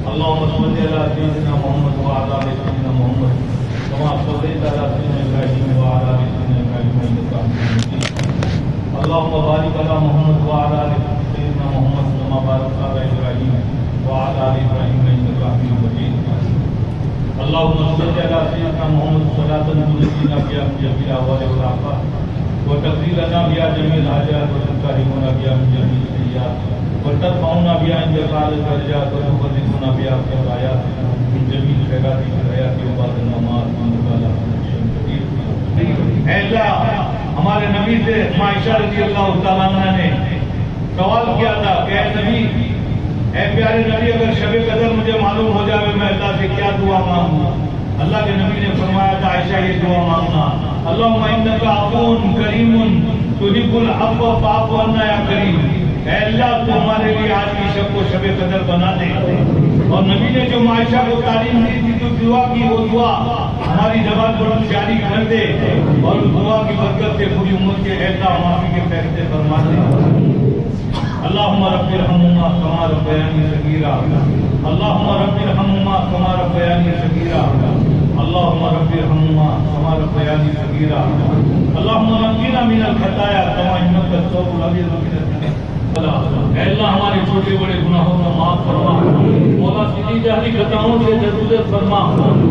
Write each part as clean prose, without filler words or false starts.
اللهم صل على سيدنا محمد وعلى آل سيدنا محمد كما صليت على سيدنا إبراهيم وعلى آل سيدنا إبراهيم إنك حميد مجيد اللهم بارك على محمد وعلى آل سيدنا محمد كما باركت على إبراهيم وعلى آل إبراهيم إنك حميد مجيد اللهم صل على سيدنا محمد صلاة تنجينا بها من جميع الأهوال والآفات وتقضي لنا بها جميع الحاجات وتطهرنا بها من جميع السيئات وترفعنا بها عند قال الدرجات وتبلغنا بها في الآيات من جميع الخيرات في الحياة وبعد الممات وأنت على كل شيء قدير. اے اللہ ہمارے نبی سے عائشہ رضی اللہ تعالیٰ عنہ نے سوال کیا تھا کہ اے نبی، اے پیارے نبی، اگر شب قدر مجھے معلوم ہو جائے میں اللہ سے کیا دعا مانگوں؟ اللہ کے نبی نے فرمایا تھا عائشہ یہ دعا مانگنا، اللہم انک عفو کریم تحب العفو فاعف عنا یا کریم. اے اللہ تو ہمارے لیے آج کی شب کو شب قدر بنا دے. اور نبی نے جو عائشہ کو تعلیم دی تھی، جو دعا کی، وہ دعا ہماری زبان پر جاری کر دے اور دعا کی برکت سے پوری امت کے ایسا معافی کے فیصلے فرما دے. اللہم رب ارحمہما کما ربیانی صغیرا، اللہم رب ارحمہما کما ربیانی صغیرا، اللہم رب ارحمہما کما ربیانی صغیرا، اللہم نقنا من الخطایا کما انک الثوب الابیض من الدنس. اے اللہ ہمارے چھوٹے بڑے گناہوں کو معاف فرما، مولا سیدھی جہری خطاؤں سے درگزر فرما.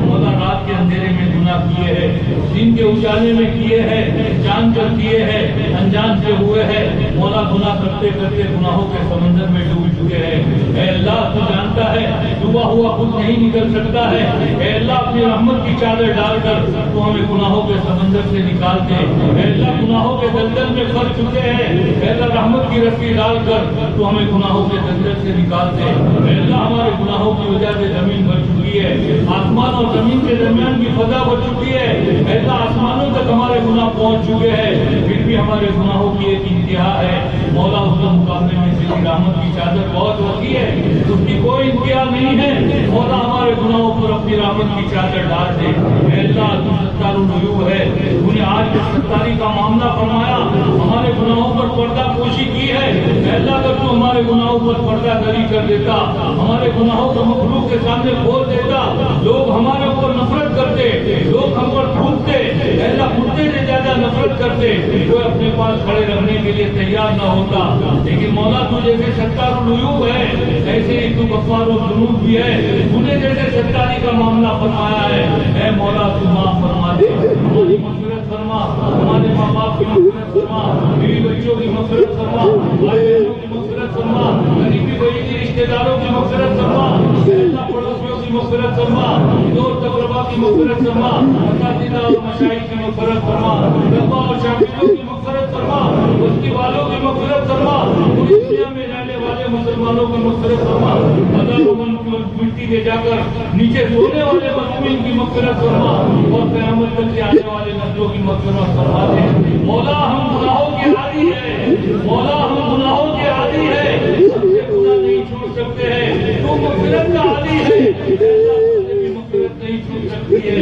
مولا رات کے اندھیرے میں گناہ کیے ہیں، دن کے اجالے میں کیے ہیں، جان کر کیے ہیں، انجان سے ہوئے ہیں. مولا گناہ کرتے کرتے گناہوں کے سمندر میں ڈوب چکے ہیں. اے اللہ تو جانتا ہے ڈوبا ہوا خود نہیں نکل سکتا ہے. اے اللہ اپنی رحمت کی چادر ڈال کر تو ہمیں گناہوں کے سمندر سے نکال دے. اے اللہ گناہوں کے دلدل میں پھنس چکے ہیں، اے اللہ رحمت کی رسی ڈال کر تو ہمیں گناہوں کے دلدل سے نکال دے. اے اللہ ہمارے گناہوں کی وجہ سے زمین بھر چکی ہے، آسمان اور زمین کے درمیان کی فضا بڑھ چکی ہے. اے اللہ آسمانوں تک ہمارے گناہ پہنچ چکے ہیں، پھر بھی ہمارے گناہوں کی ایک انتہا ہے. مولا اس کے مقابلے میں تیری رحمت کی چادر بہت وسیع ہے، اس کی کوئی انتہا نہیں ہے. مولا ہمارے گناہوں پر اپنی رحمت کی چادر ڈال دے. اے اللہ تو ستار العیوب ہے، تو نے آج کے ستاری کا معاملہ فرمایا، ہمارے گناہوں پر پردہ پوشی کی ہے. اے اللہ اگر تو ہمارے گناہوں پر پردہ دری کر دیتا، ہمارے گناہوں کو مخلوق کے سامنے کھول دیتا، لوگ ہمارے اوپر نفرت کرتے، لوگ ہم پر پھونکتے، اے اللہ کتے سے زیادہ نفرت کرتے، کوئی اپنے پاس کھڑے رہنے کے لیے تیار نہ ہوتا. لیکن مولا تو جیسے ستار العیوب ہے، ایسے ہی تو غفار الذنوب بھی ہے. تو نے جیسے ستاری کا معاملہ فرمایا ہے، اے مولا تو معاف فرما دے، ہماری مغفرت فرما، ہمارے ماں باپ کی مغفرت فرما، بیوی بچوں کی مغفرت فرما، بھائی بہنوں کی مغفرت فرما، قریبی قریبی رشتہ داروں کی مغفرت فرما، اللہ پڑوسیوں کی مغفرت فرما، دوست اقربا کی مغفرت فرما، اساتذہ اور مشائخ کی مغفرت فرما، طلباء اور شاگردوں کی مغفرت فرما، بستی والوں کی مغفرت فرما، پوری دنیا میں رہنے والے مسلمانوں کی مغفرت فرما، مٹی میں جا کر نیچے سونے والے مظلومین کی مغفرت فرما، اور قیامت تک سے آنے والے نسلوں کی مغفرت فرما دے. مولا ہم گناہوں کے عادی ہیں، مولا ہم گناہوں کے عادی ہیں، ہم سے گناہ نہیں چھوڑ سکتے ہیں. تو مغفرت کا عادی ہے، مغفرت نہیں چھوڑ سکتی ہے.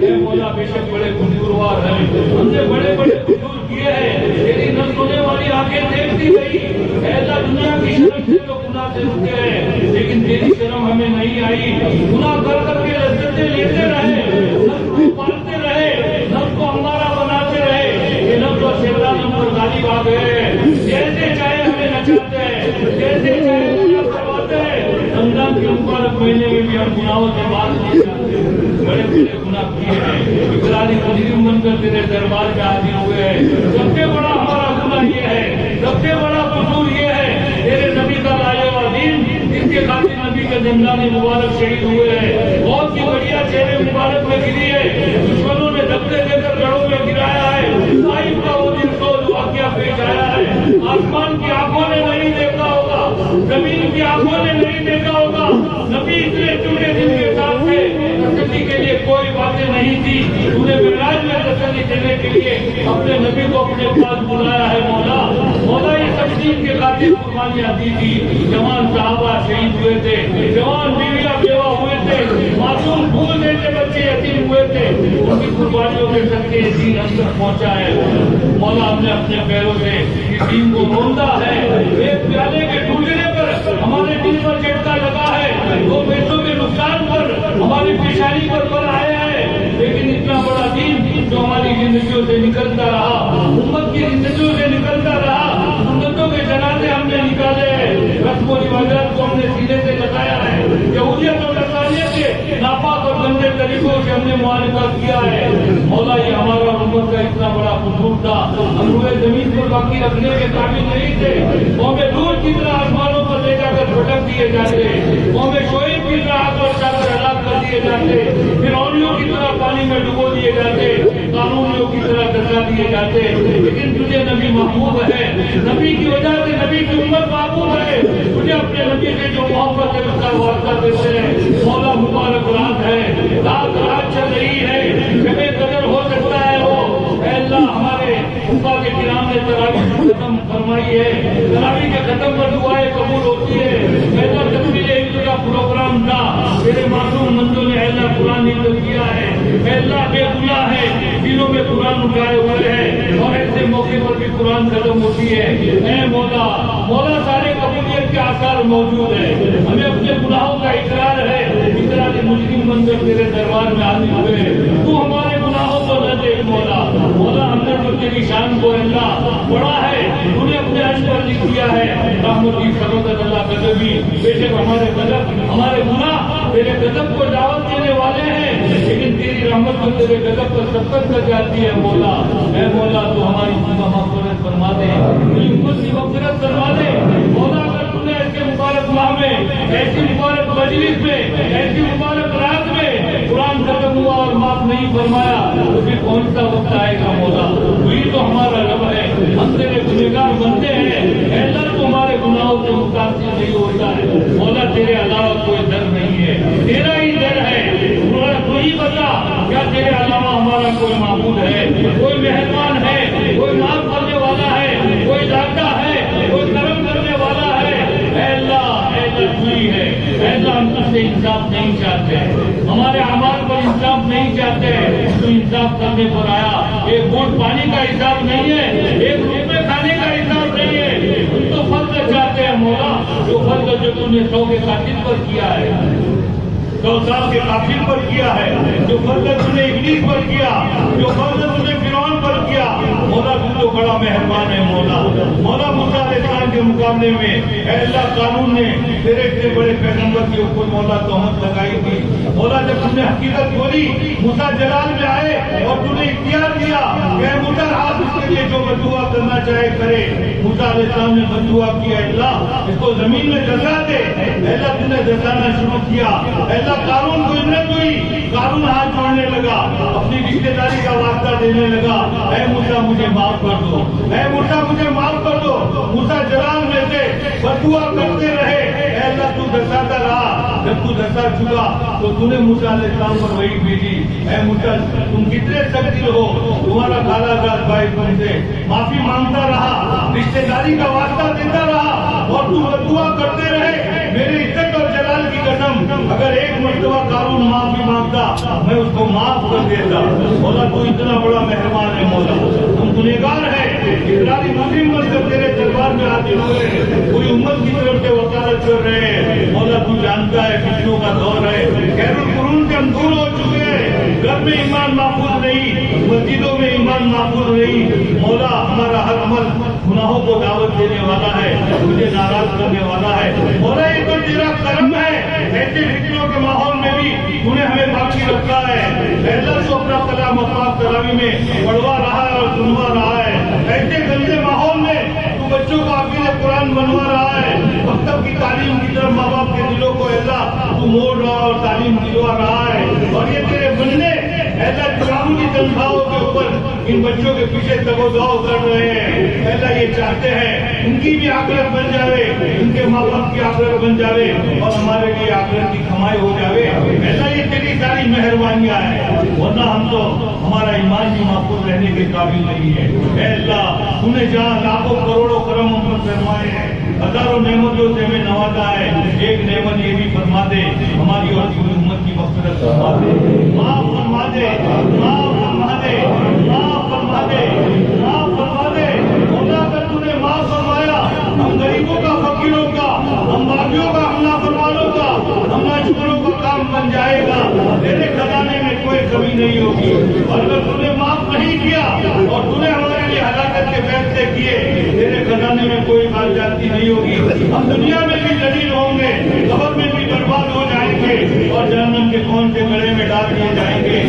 اے مولا بے شک بڑے قصوروار ہیں، ہم نے بڑے بڑے قصور کیے ہیں، تیری نہ سونے والی آنکھیں دیکھتی رہی. اے اللہ دنیا کی شرم سے تو گناہ سے رکے ہیں، لیکن تیری شرم ہمیں نہیں آئی. گناہ کر کر کے لذتیں لیتے رہے، نفس کو پالتے رہے، نفس کو ہمارا بناتے رہے. یہ نفس اور شیطان ہم پر غالب آ گئے ہیں، جیسے چاہے ہمیں نچاتے ہیں، جیسے چاہے گناہ کرواتے ہیں. رمضان کے مبارک مہینے میں بھی ہم گناہوں سے باز نہیں جاتے، بڑے بڑے گناہ کیے ہیں، اقراری مجرم بن کر تیرے دربار میں حاضر ہوئے ہیں. سب سے بڑا ہمارا گناہ یہ ہے، سب سے بڑا قصور یہ ہے، تیرے نبی کا لائے ہوا دین جس کے خاطر نبی کے زندان مبارک شہید ہوئے ہیں. بہت سی بڑھیا چہرے مبارک میں گری ہے، دشمنوں نے دھکے دے کر گڑھوں میں گرایا ہے. طائف کا وہ دن کو واقعہ پیش آیا ہے، آسمان کی آنکھوں نے نہیں دیکھا ہوگا، زمین کی آنکھوں نے نہیں دیکھا ہوگا. نبی اتنے ٹوٹے دن کے ساتھ تھے، تسلی کے لیے کوئی باتیں نہیں تھی. تو نے معراج میں تسلی دینے کے لیے اپنے نبی کو اپنے پاس بلایا ہے. مولا مولا یہ سب دین کے خاطر قربانیاں دی تھی. جوان صحابہ شہید ہوئے تھے، جوان بیویاں بیوہ ہوئے تھے، معصوم پھول جیسے بچے یتیم ہوئے تھے. ان کی قربانیوں کے صدقے یہ دین ہم تک پہنچا ہے. مولا ہم نے اپنے پیروں سے اس دین کو روندا ہے. ایک پیالے کے ٹوٹنے پر ہمارے دل پر جھٹکا لگا ہے، دو پیسوں کے معالجہ کیا ہے مولا یہ ہمارا امت کا اتنا بڑا قصور تھا ہم روئے زمین پر باقی رکھنے کے قابل نہیں تھے قوم لوط کی طرح آسمانوں پر لے جا کر پھٹک دیے جاتے قوم شعیب کی طرح آگ برسا کر ہلاک کر دیے جاتے فرعونیوں کی طرح پانی میں ڈبو دیے جاتے قانونیوں کی طرح دھسا دیے جاتے لیکن تجھے نبی محبوب ہے نبی کی وجہ سے نبی کی امت محبوب ہے تجھے اپنے نبی سے جو محبت ہے اس کا واسطہ دیتے ہیں مولا مبارک رات ہے رات چل رہی ہے شب قدر ہو سکتا ہے وہ اے اللہ ہمارے اوپا کے کرام نے تراویح ختم فرمائی ہے تراویح کے ختم پر دعائیں قبول ہوتی ہے اے اللہ تکمیل ہجرت کا پروگرام تھا میرے معصوم بندوں نے اے اللہ قرآن نازل کیا ہے اے اللہ بے گناہ ہے دلوں میں قرآن اٹھائے ہوئے ہیں اور ایسے موقع پر بھی قرآن ختم ہوتی ہے اے مولا سارے قبولیت کے آثار موجود ہیں ہمیں اپنے گناہوں کا اقرار ہے اقرار مجرم بن کر تیرے دربار میں حاضر ہوئے تو ہمارے گناہوں کو نہ دیکھ مولا ہم نے جو تیری شان کو اللہ بڑا ہے تو نے اپنے عرش پر لکھ دیا ہے رحمتی سبقت اللہ قدبی بے شک ہمارے قدم ہمارے گناہ تیرے قدم کو دعوت دینے والے ہیں لیکن تیری رحمت کو تیرے قدم پر سبقت کر جاتی ہے مولا اے مولا تو ہماری مغفرت فرما دے میری امت کی مغفرت فرما دے مولا اگر تو نے ایسے مبارک ماہ میں ایسی مبارک مجلس میں ایسی مبارک رات میں قرآن ختم ہوا اور معاف نہیں فرمایا تو پھر کون سا وقت آئے گا مولا وہی تو ہمارا رب ہے ہم تیرے گنہگار بنتے ہیں اے اللہ تو ہمارے گناہوں سے متاثر نہیں ہوتا ہے مولا تیرے علاوہ کوئی در نہیں ہے تیرا ہی در ہے تو ہی بتا کیا تیرے علاوہ ہمارا کوئی معبود ہے کوئی مہربان ہے کوئی معاف کرنے والا ہے کوئی داتا ہے کوئی کرم کرنے والا ہے اے اللہ تو ہی ہے اے اللہ ہم تجھ سے انصاف نہیں چاہتے ہمارے اعمال پر انصاف نہیں چاہتے تو انصاف کرنے پر آیا ایک گھونٹ پانی کا حساب نہیں ہے ایک روپے کھانے کا حساب نہیں ہے ہم تو فضل چاہتے ہیں مولا جو فضل جو تم نے 100 کے قاتل پر کیا ہے 100 سال کے قاتل پر کیا ہے جو فضل تم نے ابلیس پر کیا جو فضل تم نے فرعون پر کیا مولا تو تو بڑا مہربان ہے مولا موسیٰ علیہ السلام کے مقابلے میں اے اللہ قانون نے تیرے اتنے بڑے پیغمبر کے اوپر مولا تہمت لگائی تھی مولا جب تم نے حقیقت بولی موسیٰ جلال میں آئے اور تم نے اختیار دیا کہ موسیٰ آپ اس کے لیے جو بددعا کرنا چاہے کرے موسیٰ علیہ السلام نے بددعا کی اے اللہ اس کو زمین میں دھسا دے اے اللہ تم نے دھسانا شروع کیا اے اللہ قانون کو عبرت ہوئی قانون ہاتھ جوڑنے لگا اپنی رشتے داری کا واسطہ دینے لگا اے موسیٰ مجھے معاف کر دو اے موسیٰ مجھے معاف کر دو موسیٰ جلال میں سے بددعا کرتے رہے اے اللہ تو دھساتا رہا جب تو دھسا چکا تو تو نے موسیٰ علیہ السلام پر وحی بھیجی اے موسیٰ تم کتنے سخت دل ہو تمہارا کالا زاد بھائی تم سے معافی مانگتا رہا رشتے داری کا واسطہ دیتا رہا اور تو بددعا کرتے رہے میری عزت اور جلال کی قسم اگر ایک مرتبہ قارون معافی مانگتا میں اس کو معاف کر دیتا مولا تو اتنا بڑا مہربان ہے مولا ہم گنہگار ہیں اقراری مسلم بن کر تیرے دربار میں حاضر ہوئے کوئی امت کی طرف سے وکالت کر رہے ہیں مولا تو جانتا ہے فتنوں کا دور ہے خیر القرون سے ہم دور ہو چکے ہیں گھر میں ایمان محفوظ نہیں مسجدوں میں ایمان محفوظ نہیں مولا ہمارا ہر عمل گناہوں کو دعوت دینے والا ہے مجھے ناراض کرنے والا ہے مولا یہ تو تیرا کرم ہے ایسے فتنوں کے ماحول میں بھی تو نے ہمیں باقی رکھا ہے اللہ تو اپنا کلام پاک تراویح میں پڑھوا رہا ہے اور سنوا رہا ہے ایسے گندے ماحول میں تو بچوں کو حافظ قرآن بنوا رہا ہے مکتب کی تعلیم کی طرف ماں باپ کے دلوں کو اللہ تو موڑ رہا اور تعلیم دلوا رہا ہے اور یہ تیرے بننے اللہ قانونی تنخواہوں کے اوپر ان بچوں کے پیچھے تگ و دو کر رہے ہیں اللہ یہ چاہتے ہیں ان کی بھی آخرت بن جاوے ان کے ماں باپ کی آخرت بن جاوے اور ہمارے لیے آخرت کی کمائی ہو جاوے اللہ یہ تیری ساری مہربانیاں ہیں ورنہ ہم تو ہمارا ایمان بھی محفوظ رہنے کے قابل نہیں ہے اے اللہ تو نے جہاں لاکھوں کروڑوں کرم ہم پر فرمائے ہیں ہزاروں نعمتوں سے ہمیں نوازا ہے ایک نعمت یہ بھی فرما دے ہماری اور پوری امت کی مغفرت فرما دے معاف فرما دے معاف فرما دے معاف فرما دے معاف فرما دے مولا اگر تو نے معاف فرمایا ہم غریبوں کا فقیروں کا ہم باغیوں کا ہم نافرمانوں کا ہم ناشکروں کا کام بن جائے گا تیرے خزانے میں کوئی کمی نہیں ہوگی اور اگر تو نے معاف نہیں کیا اور تو نے ہمارے لیے ہلاکت کے فیصلے کیے تیرے خزانے میں کوئی بات جاتی نہیں ہوگی ہم دنیا میں بھی ذلیل ہوں گے قبر میں بھی برباد ہو جائیں گے اور جہنم کے کون سے گڑھے میں ڈال دیے جائیں گے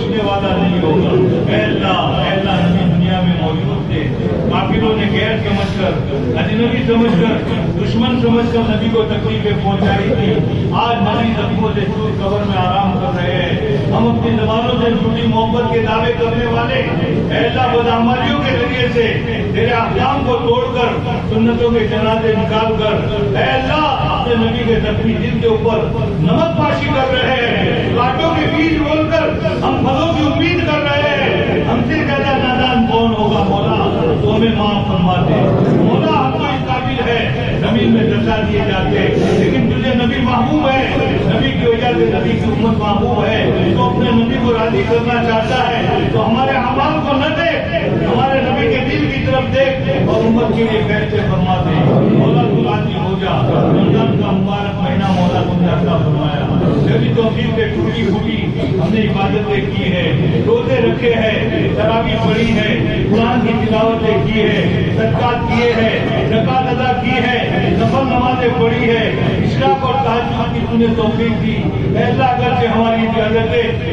بخشنے والا نہیں ہوگا۔ اے اللہ نبی دنیا میں موجود تھے، کافروں نے غیر سمجھ کر، اجنبی سمجھ کر، دشمن سمجھ کر نبی کو تکلیفیں پہنچائی تھی۔ آج نبی زخموں سے چور قبر میں آرام کر رہے ہیں۔ ہم اپنی زبانوں سے جھوٹی محبت کے دعوے کرنے والے اے اللہ بدعمالیوں کے ذریعے سے تیرے احکام کو توڑ کر، سنتوں کے جنازے نکال کر اے اللہ اپنے نبی کے زخمی دل کے اوپر نمک پاشی کر رہے ہیں۔ کانٹوں کے بیج بول کر ہم پھلوں کی امید کر رہے ہیں۔ ہم سے زیادہ نادان کون ہوگا مولا؟ تو ہمیں معاف فرما دے مولا۔ ہم تو اس قابل ہے زمین میں دسا دیے جاتے، لیکن تجھے نبی محبوب ہے، نبی کی وجہ سے نبی کی امت محبوب ہے۔ تو اپنے نبی کو راضی کرنا چاہتا ہے تو ہمارے اعمال کو نہ دیکھ، ہمارے نبی کے دل کی طرف دیکھ اور امت کے لیے فیصلے فرما دے مولا۔ تو راضی ہو جا۔ رمضان کا مبارک مہینہ مولا تم نے عطا فرمایا، جبھی توفیق سے ٹوٹی پھوٹی ہم نے عبادتیں کی ہے، روزے رکھے ہیں، تراویح پڑھی ہے، قرآن کی تلاوتیں کی ہے، صدقات کیے ہیں، زکات ادا کی ہے، نفل نمازیں پڑھی ہے، اشراق اور تہجد کی تم نے توفیق دی۔ ایسا اگرچہ ہماری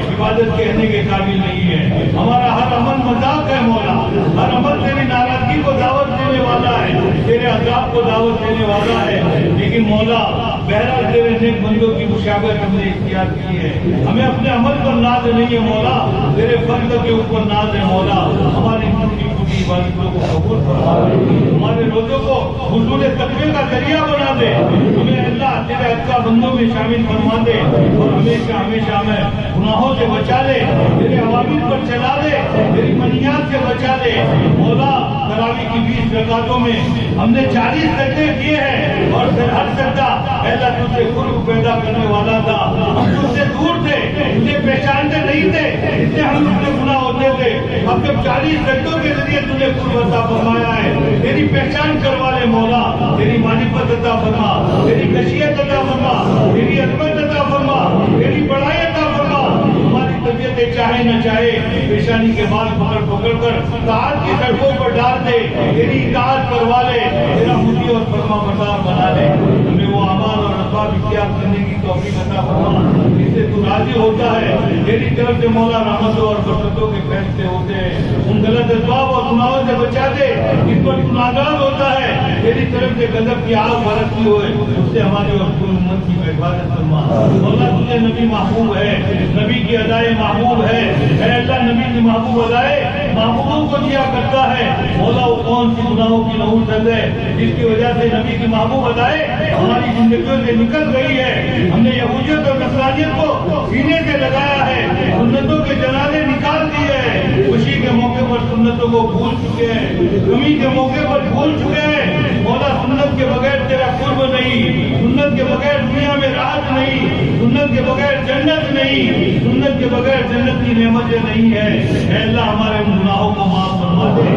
عبادت کہنے کے قابل نہیں ہے، ہمارا ہر عمل مذاق ہے مولا، ہر عمل تیری ناراضگی کو دعوت دینے والا ہے، تیرے عذاب کو دعوت دینے والا ہے۔ لیکن مولا بہرحال تیرے نیک بندوں کی مشابہت ہم نے اختیار کی ہے، ہمیں اپنے عمل پر ناز نہیں ہے مولا، تیرے فضل کے اوپر ناز ہے مولا۔ ہماری ٹوٹی پھوٹی عبادتوں کو قبول فرما دے، ہمارے روزوں کو حصول تقوی کا ذریعہ بنا دے، ہمیں اللہ تیرے اچھا بندوں میں شامل فرما دے اور ہمیشہ ہمیں گناہوں سے بچا لے، تیرے عوامل پر چلا دے، تیری منہیات سے بچا دے مولا۔ تراویح کی 20 رکعتوں میں ہم نے 40 سجدے کیے ہیں اور ہر سجدہ اللہ تجھ سے قرب پیدا کرنے والا تھا۔ ہم تجھ سے دور تھے، تجھے پہچانتے نہیں تھے، اس لیے ہم اپنے گناہ ہوتے تھے۔ اب جب 40 سجدوں کے ذریعے تجھے قرب عطا فرمایا ہے، تیری پہچان کروا لے مولا، تیری معرفت عطا فرما، تیری خشیت عطا فرما، تیری عظمت عطا فرما، تیری بڑائی عطا فرما۔ ہماری طبیعتیں چاہے نہ چاہے پیشانی کے بال پکڑ پکڑ کر اطاعت کی سڑکوں پر ڈال دے، تیری اطاعت کروا لے، تیرا مطیع اور فرما بردار بنا لے۔ ہمیں وہ اعمال اور اسباب اختیار کرنے کی توفیق عطا فرما جس سے تو راضی ہوتا ہے۔ تیری طرف سے مولا رحمتوں اور برکتوں کے فیصلے ہوتے ہیں، ان غلط اسباب اور گناہوں سے بچا دے جس پر تو ناراض ہوتا ہے۔ تیری طرف سے غضب کی آگ برستی ہوئے اس سے ہماری اور پوری امت کی حفاظت فرما مولا۔ تجھے نبی محبوب ہے، نبی کی ادائیں محبوب ہے، اے اللہ نبی کی محبوب ادائیں محبوبوں کو دیا کرتا ہے مولا۔ وہ کون سی گناہوں کی نحوست ہے جس کی وجہ سے نبی کی محبوب ادائیں ہماری زندگیوں سے نکل گئی ہے؟ ہم نے یہودیت اور نصرانیت کو سینے سے لگایا ہے، سنتوں کے جنازے نکال دیے ہیں، خوشی کے موقع پر سنتوں کو بھول چکے ہیں، غمی کے موقع پر بھول چکے ہیں مولا۔ سنت کے بغیر تیرا قرب نہیں، سنت کے بغیر دنیا میں راحت نہیں، سنت کے بغیر جنت نہیں، سنت کے بغیر جنت کی نعمتیں نہیں ہے۔ اے اللہ ہمارے گناہوں کو معاف فرما دے،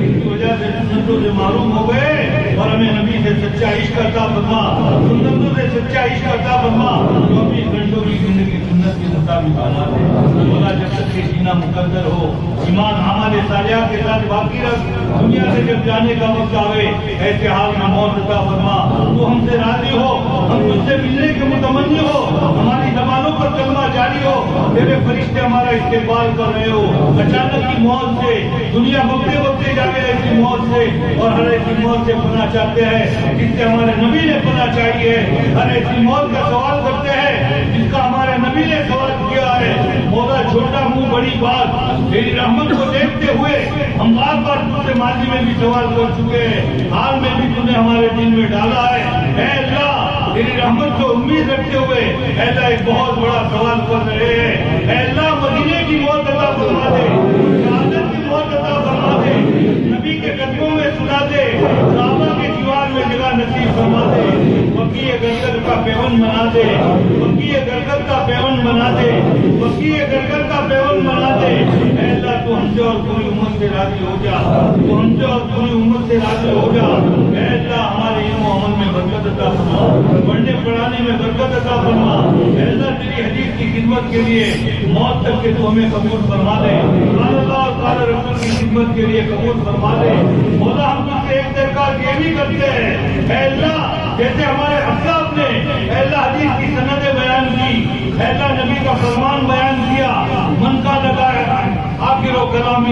اس کی وجہ سے سنتوں سے معروم ہو گئے اور ہمیں نبی سے سچا عشق عطا فرما، سنتوں سے سچا عشق عطا فرما۔ 24 گھنٹوں کی زندگی سنت کے مطابق بنا دے مولا۔ جب تک کہ سینہ مقدر ہو، ایمان عمل صالحہ کے ساتھ باقی رکھ، دنیا سے جب جانے کا وقت آئے ایسے حال میں موت عطا فرما۔ تو ہم سے راضی ہو، ہم تجھ سے ملنے کے متمنی ہو، ہماری زبانوں پر کلمہ جاری ہو، تیرے فرشتے ہمارا استقبال کر رہے ہو۔ اچانک کی موت سے دنیا بکتے بکتے جاوے ایسی موت سے، اور ہر ایسی موت سے پناہ چاہتے ہیں جس سے ہمارے نبی نے پناہ چاہیے، ہر ایسی موت کا سوال کرتے ہیں جس کا ہمارے نبی نے سوال کیا ہے مولا۔ چھوٹا منہ بڑی بات، تیری رحمت کو دیکھتے ہوئے ہم بار بار تجھ سے ماضی میں بھی سوال کر چکے ہیں، حال میں بھی تم نے ہمارے دل میں ڈالا ہے۔ اے اللہ تیری رحمت کو امید رکھتے ہوئے اے اللہ ایک بہت بڑا سوال کر رہے ہیں، اے اللہ مدینے کی موت عطا فرما دے، شہادت کی موت عطا فرما دے، نبی کے قدموں میں سنا دے، صحابہ کے جوار میں جگہ نصیب فرما دے، بقیہ گرگد کا پیون بنا دے، بقیہ گرگد کا پیون بنا دے، بقیہ گرگد کا پیون بنا دے۔ اے اللہ تو ہم سے اور پوری امت سے راضی ہو جا، تو ہم سے اور پوری امت سے راضی ہو جا۔ اے اللہ ہمارے علم و عمل میں برکت عطا فرما، پڑھنے پڑھانے میں برکت عطا فرما۔ اے اللہ تیری حدیث کی خدمت کے لیے موت تک کے تو ہمیں قبول فرما دے، اللہ اور قال رسول کی خدمت کے لیے قبول فرما دے مولا۔ ہم تجھ سے ایک درخواست یہ بھی کرتے ہیں اے اللہ جیسے ہمارے اسلاف نے اے اللہ حدیث کی سندیں بیان کی، اے اللہ نبی کا فرمان بیان کیا، من کا لگا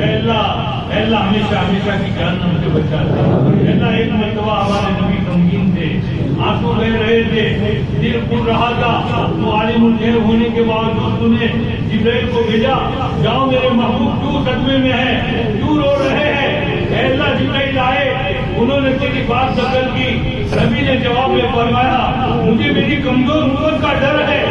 اے اللہ ہمیشہ ہمیشہ کی جہنم سے بچاتا۔ اے اللہ ایک مرتبہ ہمارے نبی غمگین تھے، آنسو بہ رہے تھے، دل پھٹ رہا تھا، تو عالم الغیب ہونے کے باوجود نے جبرائیل کو بھیجا، جاؤ میرے محبوب کیوں صدمے میں ہے، کیوں رو رہے ہیں؟ اے اللہ جبرائیل آئے، انہوں نے تیری بات نقل کی۔ نبی نے جواب میں فرمایا مجھے میری کمزور امت کا ڈر ہے،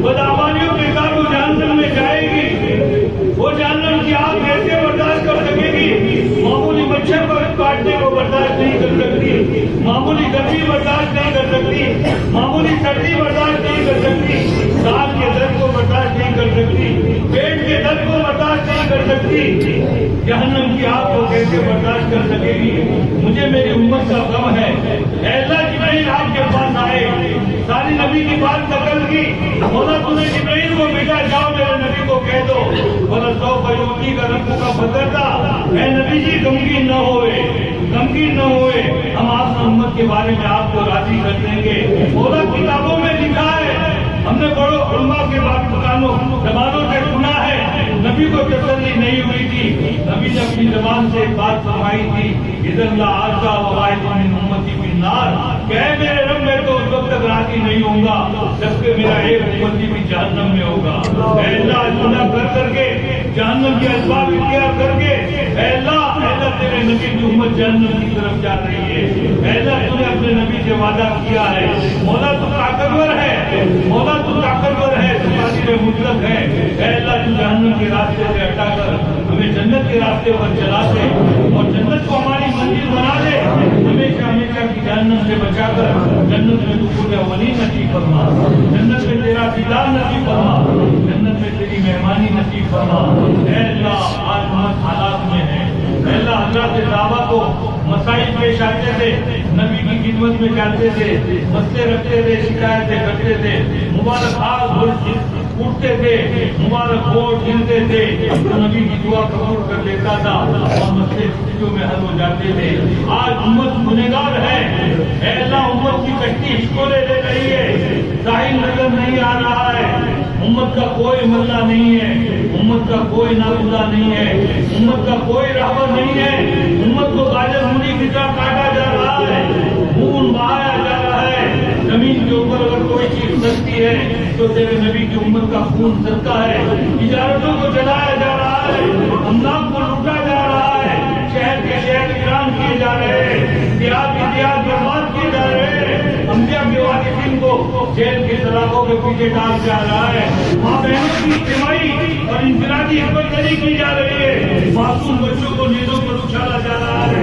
بدعمالیوں کے ساتھ وہ جہنم میں جائے گی، وہ جہنم کی آگ کیسے برداشت کر سکے گی؟ معمولی مچھر کو کاٹنے کو برداشت نہیں کر سکتی، معمولی گرمی برداشت نہیں کر سکتی، معمولی سردی برداشت نہیں کر سکتی، سانس کے درد کو برداشت نہیں کر سکتی، پیٹ کے درد کو برداشت نہیں کر سکتی، جہنم کی آگ کو کیسے برداشت کر سکے گی؟ مجھے میری امت کا غم ہے۔ اے اللہ جبرائیل آپ کے پاس آئے، ساری نبی کی بات نقل کی، مولا تو نے جبرائیل کو بھیجا، جاؤ میرے نبی کو کہہ دو بولا سو فیوتی کا رب کا فضل تھا۔ اے نبی جی غمگین نہ ہوئے، غمگین نہ ہوئے، ہم آپ کی امت کے بارے میں آپ کو راضی کر دیں گے۔ مولا کتابوں میں لکھا ہے، ہم نے بڑوں علماء کے بعد زبانوں سے سنا ہے، نبی کو تسلی نہیں ہوئی تھی، نبی نے اپنی زبان سے ایک بات فرمائی تھی، اذن لا آزا وغائد من امتی بالنار، کہ اے میرے رب میں تو اس وقت تک راضی نہیں ہوں گا جب کہ میرا ایک امتی بھی جہنم میں ہوگا۔ اے اللہ گناہ کر کے جہنم کے اسباب اختیار کر کے، اے اللہ تیرے نبی کی امت جہنم کی طرف جا رہی ہے۔ اے اللہ تو نے اپنے نبی سے وعدہ کیا ہے، مولا تو طاقتور ہے، مولا تو طاقتور ہے، تو قادر مطلق ہے۔ اے اللہ تو جہنم کے راستے سے ہٹا کر ہمیں جنت کے راستے پر چلا دے اور جنت کو ہماری منزل بنا دے، ہمیشہ ہمیشہ کی جہنم سے بچا کر جنت میں دخول اولین نصیب فرما، جنت میں تیرا دیدار نصیب فرما، جنت میں تیری مہمانی نصیب فرما۔ اے اللہ آج ہم حالات میں ہیں، اے اللہ حضرات صحابہ کو مسائل پیش آتے تھے، نبی کی خدمت میں جاتے تھے، مسئلے رکھتے تھے، شکایتیں کرتے تھے، مبارک ہاتھ اٹھتے تھے، مبارک ووٹ گرتے تھے، تو نبی کی دعا قبول کر لیتا تھا اور مسئلے چھٹیوں میں حل ہو جاتے تھے۔ آج امت گنہگار ہے، اے اللہ امت کی کشتی ہچکولے لے رہی ہے، ساحل نظر نہیں آ رہا ہے، امت کا کوئی ملہ نہیں ہے، امت کا کوئی ناخدا نہیں ہے، امت کا کوئی رہبر نہیں ہے، امت کو گاجر مولی کی طرح کاٹا جا رہا ہے، خون بہایا جا رہا ہے۔ زمین کے اوپر اگر کوئی چیز سستی ہے تو تیرے نبی کی امت کا خون سستا ہے، تجارتوں کو جلایا جا رہا ہے، املاک کو لوٹا جا رہا ہے، شہر کے شہر ویران کیے جا رہے ہیں، دیہات کے دیہات برباد کیے جا رہے ہیں، انبیاء کے وارثین کو جیل کے سلاخوں کے پیچھے ڈال جا رہا ہے، ماں بہنوں کی اجتماعی اور انفرادی حفاظت کی جا رہی ہے، معصوم بچوں کو نیزوں پر اچھالا جا رہا ہے،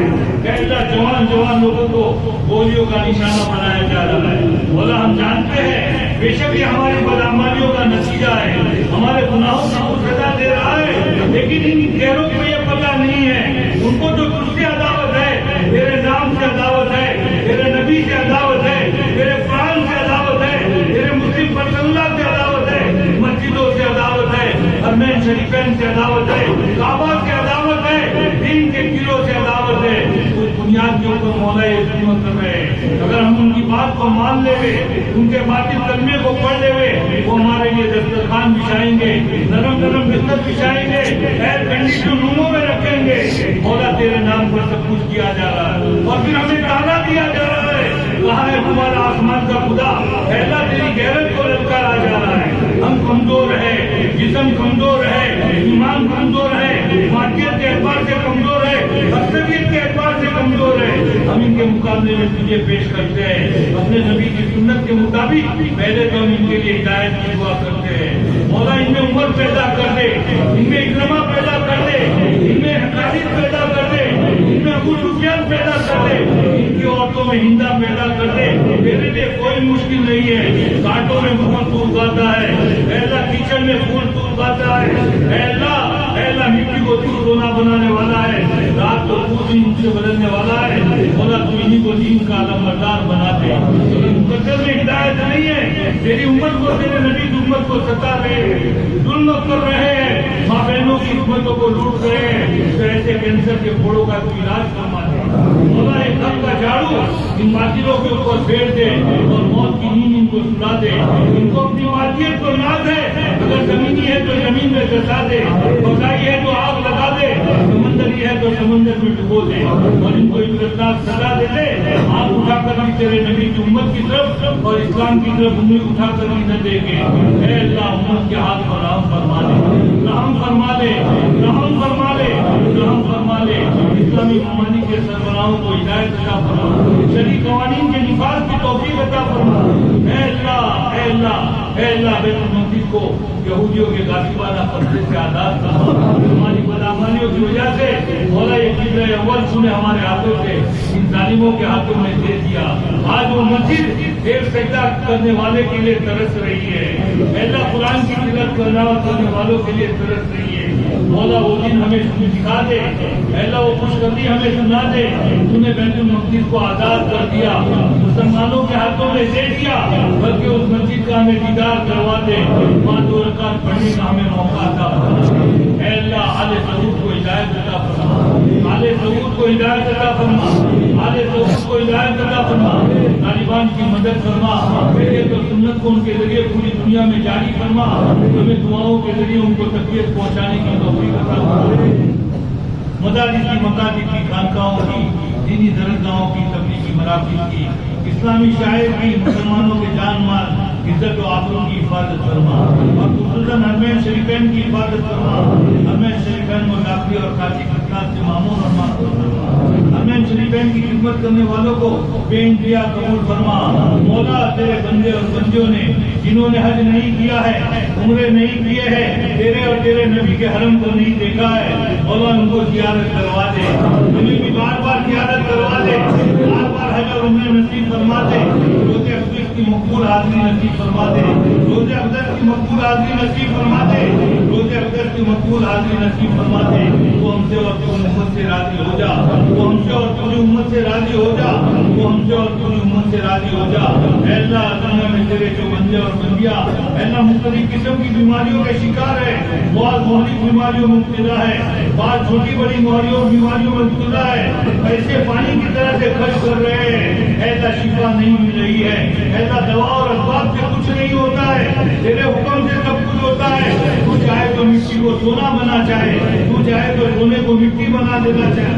جوان لوگوں کو گولیوں کا نشانہ بنایا جا رہا ہے۔ مولا ہم جانتے ہیں بے شک یہ ہماری بدعمالیوں کا نتیجہ ہے، ہمارے گناہوں کی وہ سزا دے رہا ہے، لیکن ان غیروں کو یہ پتہ نہیں ہے، ان کو تو تجھ سے عداوت ہے، تیرے نام سے عداوت ہے، تیرے نبی سے عداوت ہے، تیرے قرآن سے عداوت ہے، تیرے مسلم اللہ سے عداوت ہے، مسجدوں سے عداوت ہے، حرمین شریفین سے عداوت ہے، کعبہ سے عداوت ہے، دین کے قلعوں سے عداوت ہے۔ اس بنیاد کے اوپر مولا یہ خدمت کر رہے ہیں، اگر ہم ان کی بات کو مان لے ہوئے، ان کے باطل کلمے کو پڑھ لے ہوئے، وہ ہمارے لیے دسترخوان بچھائیں گے، نرم بستر بچھائیں گے، ایئر کنڈیشن روموں میں رکھیں گے۔ مولا تیرے نام پر سب کچھ کیا جا رہا ہے اور پھر ہمیں تانا دیا جا رہا ہے، کہاں ہے تمہارا آسمان کا خدا؟ پہلا تیری غیرت کو للکارا جا رہا ہے۔ ہم کمزور ہے، جسم کمزور ہے، ایمان کمزور ہے، مادیت کے اعتبار سے کمزور ہے، اکثریت کے اعتبار سے کمزور ہے، ہم ان کے مقابلے میں تجھے پیش کرتے ہیں اپنے نبی کی سنت کے مطابق۔ پہلے تو ہم ان کے لیے ہدایت کی دعا کرتے ہیں، مولا ان میں عمر پیدا کر دے، ان میں اکرما پیدا کر دے، ان میں حقانیت پیدا کر دے، ان میں ابو سفیان پیدا کر دے، ان کی عورتوں میں ہندا پیدا کر دے۔ میرے لیے کوئی مشکل نہیں ہے، کانٹوں میں پھول تو اگاتا ہے، اے اللہ کیچڑ میں پھول تو اگاتا ہے، اے اللہ مٹی کو تو سونا بنانے والا ہے، رات کو خود ان سے بدلنے والا ہے۔ مولا تو انہیں کو دین کا علمبردار بنا دے۔ مقدر میں ہدایت نہیں ہے، تیری امت کو، تیرے نبی کی امت کو ستا رہے ہیں، ظلم کر رہے ہیں، ماں بہنوں کی حکومتوں کو لوٹ رہے ہیں، تو ایسے کینسر کے پھوڑوں کا تو علاج فرما دے۔ مولا ایک حق کا جھاڑو ان باطلوں کے اوپر پھیر دے اور موت کی نیند ان کو سلا دے۔ ان کو اپنی مادیت کو ناز ہے، اگر زمینی ہے تو زمین میں دسا دے، فضائی ہے تو آگ لگا دے، سمندری ہے تو سمندر میں ڈبو دے، اور ان کو عبرتناک سزا دے دے۔ آپ اٹھا کر بھی تیرے نبی کی امت کی طرف اور اسلام کی طرف انگلی اٹھا کر بھی نہ دے گے۔ اے اللہ امت کے ہاتھ پر رحم فرما دے، رحم فرما دے، رحم فرما دے، رحم فرما دے۔ اسلامی ممالک کے سربراہوں کو ہدایت عطا فرما، شرعی قوانین کے نفاذ کی توفیق عطا فرما۔ اے اللہ، اے اللہ، اے اللہ، بیت المقدس کو یہودیوں کے غاصبانہ قبضے سے آزاد فرما۔ ہماری بدعمالیوں کی وجہ سے مولا یہ قبلہ اول تو نے ہمارے ہاتھوں سے ان ظالموں کے ہاتھوں میں دے دیا۔ آج وہ مسجد ایک سجدہ کرنے والے کے لیے ترس رہی ہے، اے اللہ قرآن کی تلاوت کرنے والوں کے لیے ترس رہی ہے۔ مولا وہ دن ہمیں دکھا دے، اے اللہ وہ خوشخبری ہمیں سنا دے، تو نے بیت المقدس کو آزاد کر دیا، مسلمانوں کے ہاتھوں میں دے دیا، بلکہ اس مسجد کا ہمیں دیدار کروا دے، وہاں 2 رکعت پڑھنے کا ہمیں موقع عطا فرما۔ اے اللہ آل سعود کو ہدایت عطا فرما، آل سعود کو ہدایت عطا فرما، آل سعود کو ہدایت عطا فرما۔ طالبان کی مدد فرما، شریعت اور سنت کو ان کے ذریعے پوری دنیا میں جاری فرما، ہمیں دعاؤں کے ذریعے ان کو تقویت پہنچانے کی توفیق عطا فرما۔ مدارس کی، مکاتب کی، خانقاہوں کی، دینی درسگاہوں کی، تبلیغی مراکز کی، اسلامی شاعر کی، مسلمانوں کے جان مال، عزت و آبرو کی حفاظت فرما، اور خصوصاً حرمین شریفین کی حفاظت فرما۔ حرمین شریفین میں داخلی اور خارجی خدمات سے معمول اور معصوم فرما۔ حرمین شریفین کی خدمت کرنے والوں کو بے انتہا قبول فرما۔ مولا تیرے بندے اور بندیوں نے جنہوں نے حج نہیں کیا ہے، عمرے نہیں کیے ہیں، تیرے اور تیرے نبی کے حرم کو نہیں دیکھا ہے، مولا ان کو زیارت کروا دے، ہمیں بھی بار بار زیارت کروا دے، بار بار حج اور عمرے نصیب فرما دے، روزے اقدس کی مقبول حاضری نصیب فرما دے، روزے اقدس کی مقبول حاضری نصیب فرما دے، روزے اقدس کی مقبول حاضری نصیب فرما دے۔ وہ ہم سے اور پوری امت سے راضی ہو جا، وہ ہم سے اور پوری امت سے راضی ہو جا، وہ ہم سے اور پوری امت سے راضی ہو جا۔ اے اللہ دنیا میں تیرے جو بندے اور بندیاں اے اللہ مختلف قسم کی بیماریوں کے شکار ہے، بعض مہلک بیماریوں میں مبتلا ہے، بعض چھوٹی بڑی بیماریوں میں مبتلا ہے، ایسے پانی کی طرح سے خرچ کر رہے ہیں، اے اللہ شفا نہیں مل رہی ہے، اے اللہ دوا اور اسباب سے کچھ نہیں ہوتا ہے، تیرے حکم سے سب کچھ ہوتا ہے۔ تو چاہے تو مٹی کو سونا بنا چاہے، تو چاہے تو سونے کو مٹی بنا دینا چاہے،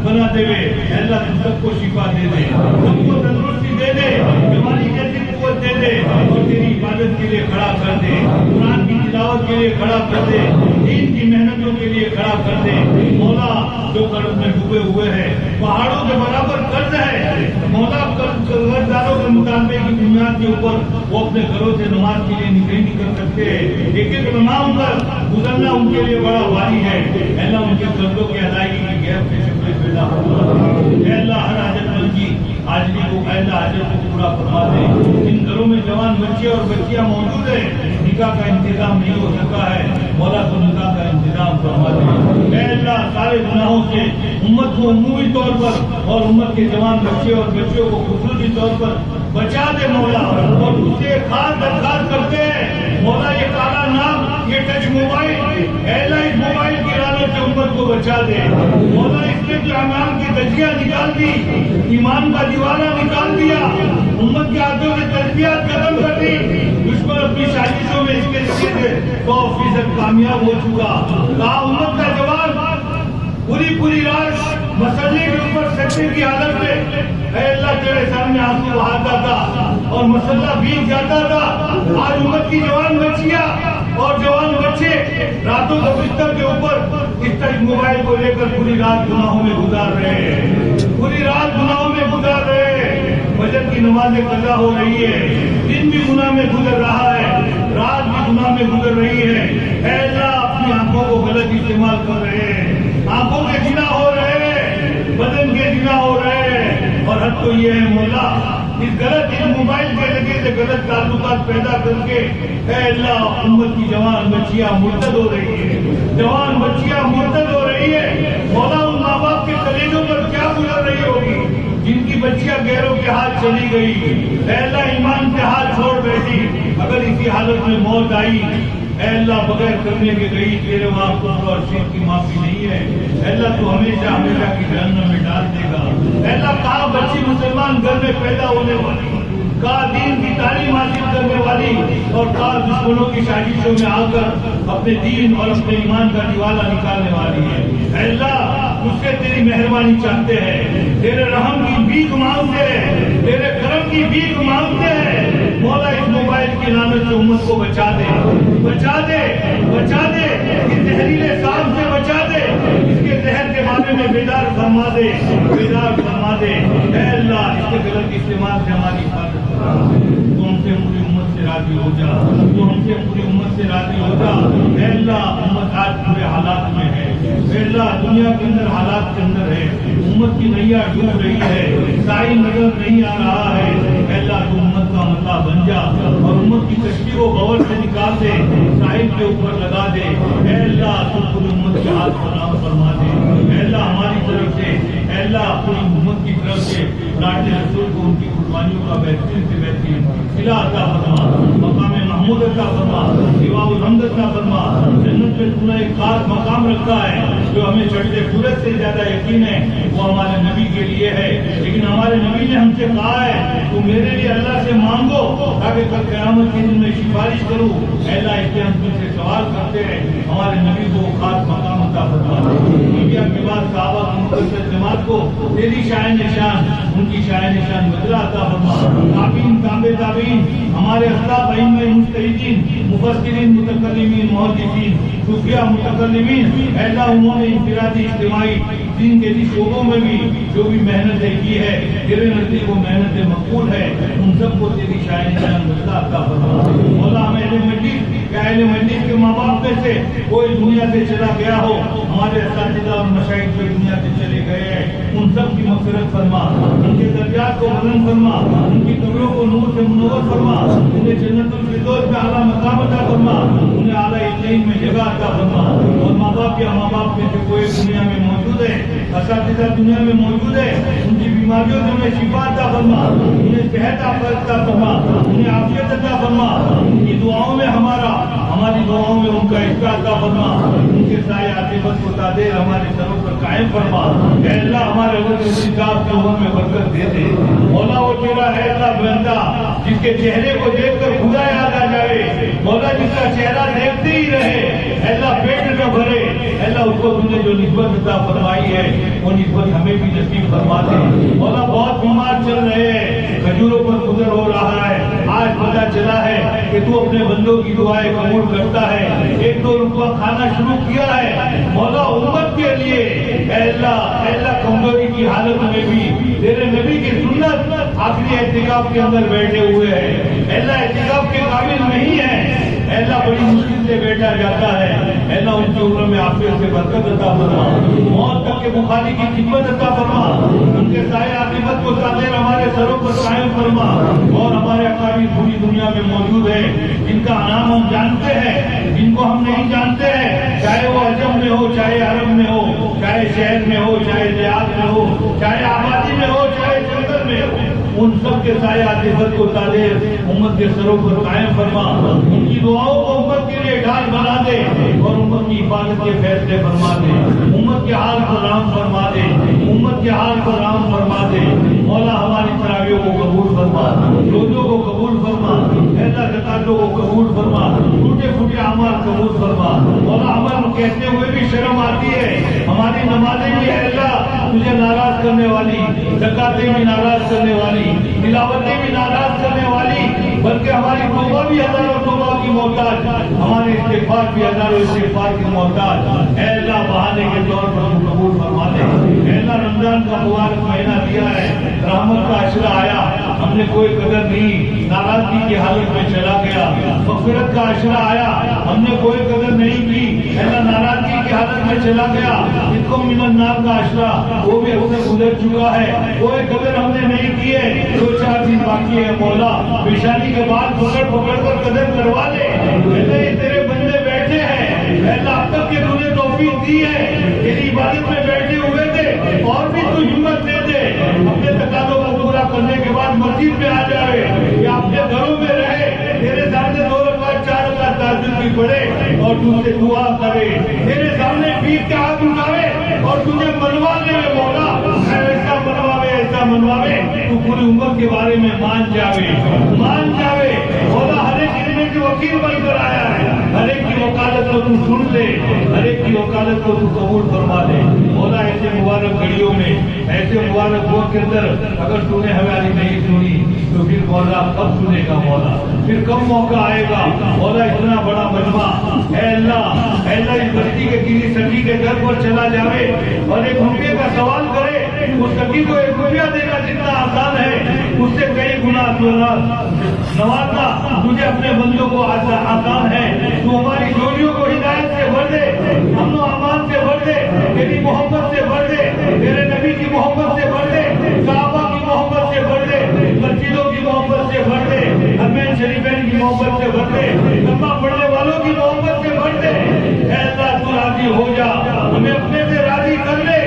بنا دے، اے اللہ تم سب کو شفا دے دے، سب کو تندرستی دے دے، بیماری جیسی قوت دے دے، اور تیری عبادت کے لیے کھڑا کر دے، قرآن کی تلاوت کے لیے کھڑا کر دے، دین کی محنتوں کے لیے کھڑا کر دے۔ مولا جو قرض میں ڈوبے ہوئے ہیں، پہاڑوں کے برابر قرض ہے، مولا قرض داروں کے مطالبے کی بنیاد کے اوپر وہ اپنے گھروں سے نماز کے لیے نکل نہیں کر سکتے، ایک ایک نماز پر گزرنا ان کے لیے بڑا بھاری ہے۔ اے اللہ ان کے قرضوں کی ادائیگی کی غیر سے شکر پیدا فرما۔ اے اللہ ہر حاجت مند کی حاجری کو، اے اللہ حاجت کو پورا فرما دے۔ جن گھروں میں جوان بچے اور بچیاں موجود ہیں، نکاح کا انتظام نہیں ہو سکا ہے، مولا کو نکاح کا انتظام فرما دے۔ اے اللہ سارے گناہوں سے امت کو عمومی طور پر اور امت کے جوان بچے اور بچیوں کو خصوصی طور پر بچا دے مولا، اور اس سے خاص درخواست کرتے ہیں مولا یہ کالا نام، یہ ٹچ موبائل، اے اللہ اس موبائل کی لعنت سے امت کو بچا دے مولا، اس نے جو ایمان کی دجیاں نکال دی، ایمان کا دیوانہ نکال دیا، امت کے ہاتھوں سے تربیت ختم کر دی، دشمن اپنی سازشوں میں اس کے ذریعے 100% کامیاب ہو چکا۔ کہا امت کا جوان پوری رات مسلے کے اوپر سجدے کی حالت میں اے اللہ تیرے سامنے آنسو بہاتا تھا اور مسلح بھیگ جاتا تھا۔ آج امت کی جوان بچیاں اور جوان بچے راتوں کو بستر کے اوپر اس ٹچ موبائل کو لے کر پوری رات گناہوں میں گزار رہے ہیں، پوری رات گناہوں میں گزار رہے ہیں۔ فجر کی نمازیں قضا ہو رہی ہے، دن بھی گناہ میں گزر رہا ہے، رات بھی گناہ میں گزر رہی ہے۔ اے اللہ اپنی آنکھوں کو غلط استعمال کر رہے ہیں، آنکھوں کے زنا ہو رہے ہیں، بدن کے زنا ہو رہے ہیں، اور حد تو یہ ہے مولا اس غلط موبائل کے ذریعے سے غلط تعلقات پیدا کر کے اے اللہ امت کی جوان بچیاں مرتد ہو رہی ہے، جوان بچیاں مرتد ہو رہی ہے۔ مولا ان ماں باپ کے کلیجوں پر کیا گزر رہی ہوگی جن کی بچیاں غیروں کے ہاتھ چلی گئی، اے اللہ ایمان کے ہاتھ چھوڑ بیٹھی، اگر اسی حالت میں موت آئی اے اللہ بغیر کرنے کے گئی، تیرے وہاں کفر اور شرک کی معافی نہیں ہے، اے اللہ تو ہمیشہ ہمیشہ کی جہنم میں ڈال دے گا۔ اے اللہ کہاں بچی مسلمان گھر میں پیدا ہونے والی، کہاں دین کی تعلیم حاصل کرنے والی اور کار دشمنوں کی سازشوں میں آ کر اپنے دین اور اپنے ایمان کا دیوالا نکالنے والی ہے۔ اے اللہ مجھ سے تیری مہربانی چاہتے ہیں، تیرے رحم کی بھیک مانگتے ہیں، تیرے کرم کی بھیک مانگتے ہیں۔ مولا اس موبائل کی لعنت سے امت کو بچا دے، بچا دے، بچا دے، اس زہریلے سانپ سے بچا دے، اس کے زہر کے بارے میں بیدار فرما دے، بیدار فرما دے۔ اے اللہ اس کے غلط استعمال سے ہماری حفاظت کرا، تو ہم سے پوری امت سے راضی ہو جا، تو ہم سے پوری امت سے راضی ہو جا۔ اے اللہ امت آج برے حالات میں ہے، اے اللہ دنیا کے اندر حالات کے اندر ہے، امت کی نیا ڈوب رہی ہے، سائی نظر نہیں آ رہا ہے۔ اے اللہ تو امت کا مسئلہ بن جا اور امت کی کشتی کو غور سے نکال دے، ساحل کے اوپر لگا دے۔ اے اللہ تو پوری امت کے ہاتھ پر نام فرما دے۔ اے اللہ ہماری طرف سے، اے اللہ پوری امت کی طرف سے لاڈ رسول کو ان کی قربانیوں کا بہترین سے بہترین صلہ عطا فرما، مقام محمود عطا فرما، لواء الحمد عطا فرما۔ جنت میں تو نے ایک خاص مقام رکھا ہے جو ہمیں چڑھتے سورج سے زیادہ یقین ہے، وہ ہمارے نبی کے لیے ہے، لیکن ہمارے نبی نے ہم سے کہا ہے تو میرے لیے اللہ سے مانگو تاکہ کل قیامت کے دن میں سفارش کروں۔ اے اللہ اس لیے ہم تم سے سوال کرتے ہیں ہمارے نبی کو خاص مقام عطا فرما دے۔ انبیاء کے بعد صحابہ کی مقدس جماعت کو تیری شان نشان، ان کی شان نشان بدلا عطا فرما۔ تابعین تابع تابعین، ہمارے اسلاف ائمہ مجتہدین، مفسرین متکلمین محدثین صوفیاء متکلمین، اے اللہ انہوں نے انفرادی اجتماعی دین کے شعبوں میں بھی جو بھی محنتیں کی ہے تیرے نزدیک وہ محنتیں مقبول ہے، ان سب کو تیری شان نشان بدلا عطا فرما۔ مولا ہمیں اہل مجلس یا اہل مجلس کے ماں باپ میں سے کوئی دنیا سے چلا گیا ہو، ہمارے اساتذہ اور مشائخ جو دنیا سے چلے گئے ہیں ان سب کی مغفرت فرما، ان کے درجات کو بلند فرما، ان کی قبروں کو نور سے منور فرما، انہیں جنت الفردوس میں اعلیٰ مقام عطا فرما، انہیں اعلیٰ علم میں جگہ عطا فرما۔ اور ماں باپ یا ماں باپ میں سے کوئی دنیا میں موجود ہے، اساتذہ دنیا میں موجود ہے، ان کی بیماریوں سے انہیں شفا عطا فرما، انہیں صحت عطا فرما، انہیں عافیت عطا فرما، ان کی دعاؤں میں ہماری دعاؤں میں ان کا حصہ عطا فرما، ان کے سایہ عاقبت کو تادیر ہمارے سروں پر قائم فرما۔ اے اللہ ہمارے وقت انتخاب کے عمر میں برکت دے دے۔ مولا وہ تیرا ایسا بندہ جس کے چہرے کو دیکھ کر خدا یاد آ جائے، مولا جس کا چہرہ دیکھتے ہی رہے، اے اللہ پیٹ نہ بھرے، اے اللہ اس کو تم نے جو نسبت عطا فرمائی ہے وہ نسبت ہمیں بھی نصیب فرما دے۔ مولا بہت بیمار چل رہے ہیں، کھجوروں پر گزر ہو رہا ہے، آج پتہ چلا ہے کہ تو اپنے بندوں کی دعائیں قبول کرتا ہے، ایک دو روپیہ کھانا شروع کیا ہے مولا امت کے لیے۔ اے اللہ کمزوری کی حالت میں بھی تیرے نبی کی سنت آخری اعتکاف کے اندر بیٹھے ہوئے ہیں، اے اللہ اعتکاف کے قابل نہیں ہے، اے اللہ بڑی مشکل سے بیٹھا جاتا ہے، اے اللہ ان کی عمر میں عافیت سے برکت عطا فرما، موت تک کے بخاری کی خدمت عطا فرما، ان کے سایہ عاقبت کو تادیر ہمارے سروں پر قائم فرما۔ اور ہمارے اقارب پوری دنیا میں موجود ہیں جن کا نام ہم جانتے ہیں، جن کو ہم نہیں جانتے ہیں، چاہے وہ عجم میں ہو، چاہے عرب میں ہو، چاہے شہر میں ہو، چاہے دیہات میں ہو، چاہے آبادی میں ہو، چاہے جنگل میں ہو، ان سب کے سایہ عاقبت کو تادیر امت کے سروں پر قائم فرما، ان کی دعاؤں کو امت کے لیے ڈھال بنا دے اور امت کی حفاظت کے فیصلے فرما دے، امت کے حال کو رام فرما دے، امت کے حال کو رام فرما دے۔ مولا ہماری تراویحوں کو قبول فرما، روزوں کو قبول فرما، ایسا زکاتوں کو قبول فرما، ٹوٹے پھوٹے اعمال قبول فرما۔ مولا ہمیں کہتے ہوئے بھی شرم آتی ہے، ہماری نمازیں بھی اللہ تجھے ناراض کرنے والی، زکاتیں بھی ناراض کرنے والی، تلاوتیں بھی ناراض کرنے والی، بلکہ ہماری توبہ بھی ہزاروں توبہ کی محتاج، ہمارے استغفار بھی ہزاروں استغفار کی محتاج۔ اے اللہ بہانے کے طور پر قبول فرما دے۔ اے اللہ رمضان کا مبارک مہینہ دیا ہے، رحمت کا عشرہ آیا، ہم نے کوئی قدر نہیں، ناراضگی کی حالت میں چلا گیا، مغفرت کا عشرہ آیا، ہم نے کوئی قدر نہیں کی، اے اللہ ناراضگی کی حالت میں چلا گیا، اس کو من النار کا عشرہ وہ بھی ہم سے گزر چکا ہے، کوئی قدر ہم نے نہیں کی ہے، 2-4 دن باقی ہے، مولا پیشانی کے بعد پکڑ کر قدر کروا لے۔ یہ تیرے بندے بیٹھے ہیں، اے اللہ اب تک کہ تجھے توفیق دی ہے، تیری عبادت میں بیٹھے ہوئے تھے، اور بھی تو ہمت دے دے، اپنے تقاضوں کو پورا کرنے کے بعد مسجد میں آ جائے یا اپنے گھروں میں رہے، تیرے سامنے 2 رکعت 4 رکعت تہجد کی پڑھے اور تم سے دعا کرے، تیرے سامنے پیٹ کے ہاتھ اٹھاوے اور تجھے منوا دے مولا، ایسا منواوے تو پوری امت کے بارے میں مان جاوے مولا، ہر ایک تو سن لے، ہر ایک کی وکالت کو تو قبول فرما لے مولا۔ ایسے مبارک گھڑیوں میں، ایسے مبارک وقت کے اندر اگر تو نے ہماری نہیں سنی تو پھر مولا کب سنے گا مولا؟ پھر کب موقع آئے گا مولا؟ اتنا بڑا مجمع اے اللہ، اے اللہ اس بستی کے کسی سبھی کے گھر پر چلا جائے اور ایک روپے کا سوال کرے، اس سبھی کو 1 روپیہ دینا جتنا آسان ہے اس سے کئی گنا نوازنا تجھے اپنے بندوں کو آسان ہے۔ تو ہماری جوڑیوں کو ہدایت سے بھر دے، امن و امان سے بھر دے، تیری محبت سے بھر دے، تیرے نبی کی محبت سے بھر دے، صحابہ کی محبت سے بھر دے، مسجدوں کی محبت سے بھر دے، حرمین شریفین کی محبت سے بھر دے، کلمہ پڑھنے والوں کی محبت سے بھر دے۔ اے اللہ تو راضی ہو جا، ہمیں اپنے سے راضی کر لے،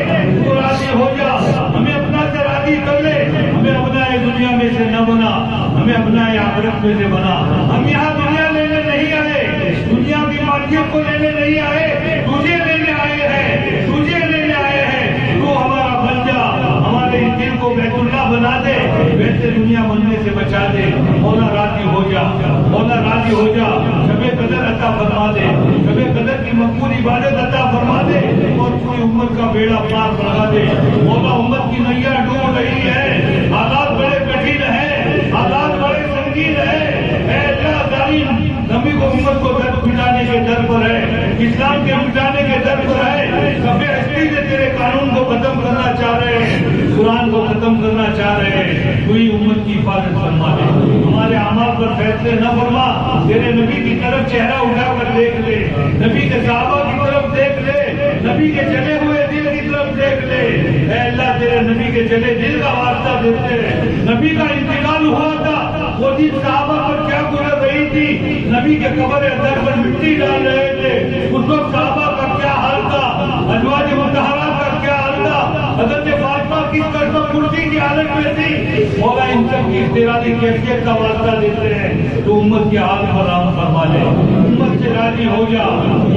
تو راضی ہو جا، ہمیں اپنا سے راضی کر لے، ہمیں اپنا دنیا میں سے نہ بنا، ہمیں اپنا آخرت میں سے بنا۔ ہم یہاں دنیا لینے نہیں آئے، دنیا کی مالکیت کو لینے نہیں آئے، تجھے لینے آئے ہیں، تجھے لینے آئے ہیں۔ تو ہمارا بن جا، ہمارے اس دل کو بیت اللہ بنا دے، ویسے دنیا بننے سے بچا دے۔ مولا راضی ہو جا، مولا راضی ہو جا، شب قدر عطا فرما دے، شب قدر کی مقبول عبادت عطا فرما دے اور پوری امت کا بیڑا پار لگا دے۔ مولا امت کی نیا ڈوب رہی ہے، حالات بڑے کٹھن ہیں، حالات بڑے سنگین ہیں۔ اے اللہ ظالم نبی کو امت کو در مٹانے کے در پر ہے، اسلام کے مٹانے کے در پر ہے، سبے ہستی سے تیرے قانون کو ختم کرنا چاہ رہے ہیں، قرآن کو ختم کرنا چاہ رہے ہیں۔ تو ہی امت کی حفاظت فرما دے، ہمارے اعمال پر فیصلے نہ فرما، تیرے نبی کی طرف چہرہ اٹھا کر دیکھ لے، نبی کے صحابہ کی طرف دیکھ لے، نبی کے جلے ہوئے دل کی طرف دیکھ لے۔ اے اللہ تیرے نبی کے جلے دل کا واسطہ دیتے، نبی کا انتقال ہوا تھا، وہ دن صحابہ پر کیا گزر رہی تھی، نبی کے قبر اندر پر مٹی ڈال رہے تھے، اس وقت صحابہ کا کیا حال تھا، ازواج مطہرات کا کیا حال تھا، حضرت فاطمہ کس قدر کرسی کی حالت میں تھی۔ مولا ان سب کی اضطراری کیفیت کا واسطہ دیتے ہیں، تو امت کے حال پر رحم فرما لے، امت سے راضی ہو جا،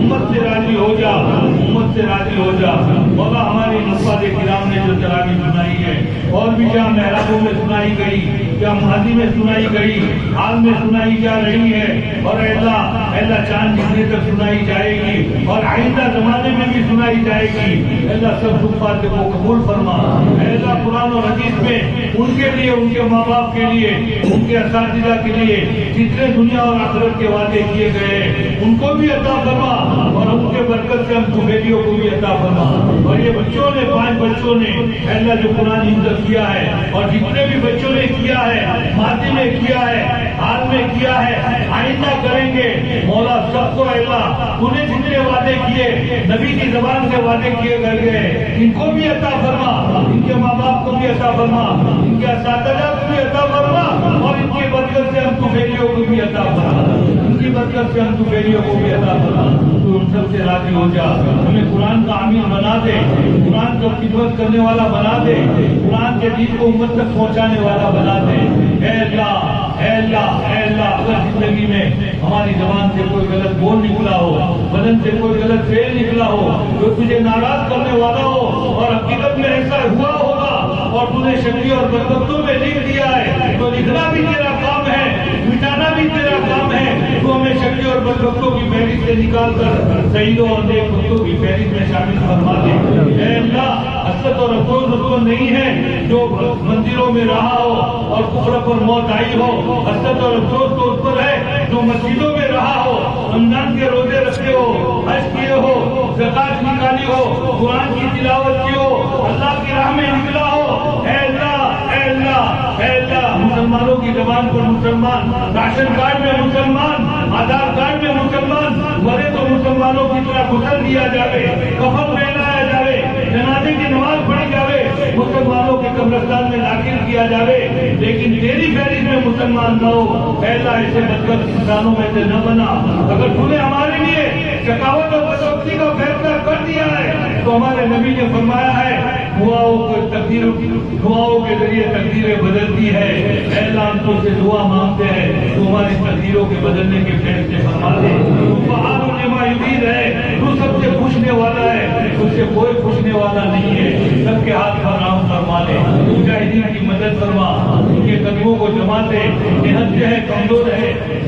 امت سے راضی ہو جا، امت سے راضی ہو جا۔ مولا ہماری نفاذ کرام نے جو تراویح سنائی ہے اور بھی جہاں محرابوں میں سنائی گئی، کیا مہدی میں سنائی گئی، حال میں سنائی جا رہی ہے، اور اے اللہ چاند جتنے تک سنائی جائے گی اور آئندہ زمانے میں بھی سنائی جائے گی۔ اے اللہ سب دکھات کو قبول فرما۔ اے اللہ قرآن اور حدیث میں ان کے لیے، ان کے ماں باپ کے لیے، ان کے اساتذہ کے لیے جتنے دنیا اور آخرت کے وعدے کیے گئے ان کو بھی عطا فرما، اور ان کے برکت سے ہم بیٹیوں کو بھی عطا فرما۔ اور یہ بچوں نے، 5 بچوں نے اے اللہ جو قرآن حفظ کیا ہے، اور جتنے بھی بچوں نے کیا ہے، ماضی میں کیا ہے، حال میں کیا ہے، آئندہ کریں گے، مولا سب کو اے اللہ تو نے جتنے وعدے کیے، نبی کی زبان سے وعدے کیے گئے، ان کو بھی عطا فرما، ان کے ماں باپ کو بھی عطا فرما، ان کے اساتذہ کو بھی عطا فرما، اور ان کی برکت سے ہم تو بیٹیوں کو بھی عطا فرما، ان کی برکت سے ہم تو بیٹیوں کو بھی عطا فرما۔ تو ہم سب سے راضی ہو جا، ہمیں قرآن کا عامل بنا دے، قرآن کا خدمت کرنے والا بنا دے، قرآن کے دین کو امت تک پہنچانے والا بنا دے۔ اے اللہ، اے اللہ، اے اللہ، اگر زندگی میں ہماری زبان سے کوئی غلط بول نکلا ہو، بدن سے کوئی غلط فعل نکلا ہو، جو تجھے ناراض کرنے والا ہو، اور حقیقت میں ایسا ہوا ہوگا اور تو نے شکلی اور برکتوں میں لکھ دیا ہے، تو لکھنا بھی تیرا کام ہے، مٹانا بھی تیرا کام ہے۔ تو ہمیں شکلی اور برکتوں کی فہرست سے نکال کر شہیدوں اور نیک بختوں کی فہرست میں شامل فرما دے۔ اے اللہ حسرت اور افسوس اس کو نہیں ہے جو مندروں میں رہا ہو اور کفر پر موت آئی ہو، حسرت اور افسوس تو اس پر ہے جو مسجدوں میں رہا ہو، رمضان کے روزے رکھتے ہو، حج کیے ہو، زکات نکالی ہو، قرآن کی تلاوت کی ہو، اللہ کی راہ میں نکلا ہو۔ اے اللہ، اے اللہ، اے اللہ مسلمانوں کی زبان پر مسلمان، راشن کارڈ میں مسلمان، آدھار کارڈ میں مسلمان، مرے تو مسلمانوں کی طرح غسل دیا جائے، کفن پہنایا جائے، جنازے کی نماز پڑھی جائے، مسلمانوں کے قبرستان میں داخل کیا جائے، لیکن تیری فہرست میں مسلمان نہ ہو۔ اے اللہ ایسے بدبخت انسانوں میں سے نہ بنا۔ اگر تو نے ہمارے لیے شقاوت اور بدبختی کا فیصلہ کر دیا ہے تو ہمارے نبی نے فرمایا ہے دعاؤں کے ذریعے تقدیریں بدلتی ہے۔ اے اللہ ہم تو سے دعا مانگتے ہیں تو ہماری تقدیروں کے بدلنے کے فیصلے فرما دے۔ تو فعال لما یرید ہے، تو سب سے پوچھنے والا ہے، تجھ سے کوئی پوچھنے والا نہیں ہے۔ سب کے ہاتھ پر رحم فرما دے، مجاہدین کی مدد فرما، ان کے قدموں کو جما دے، صحت جو ہے کمزور ہے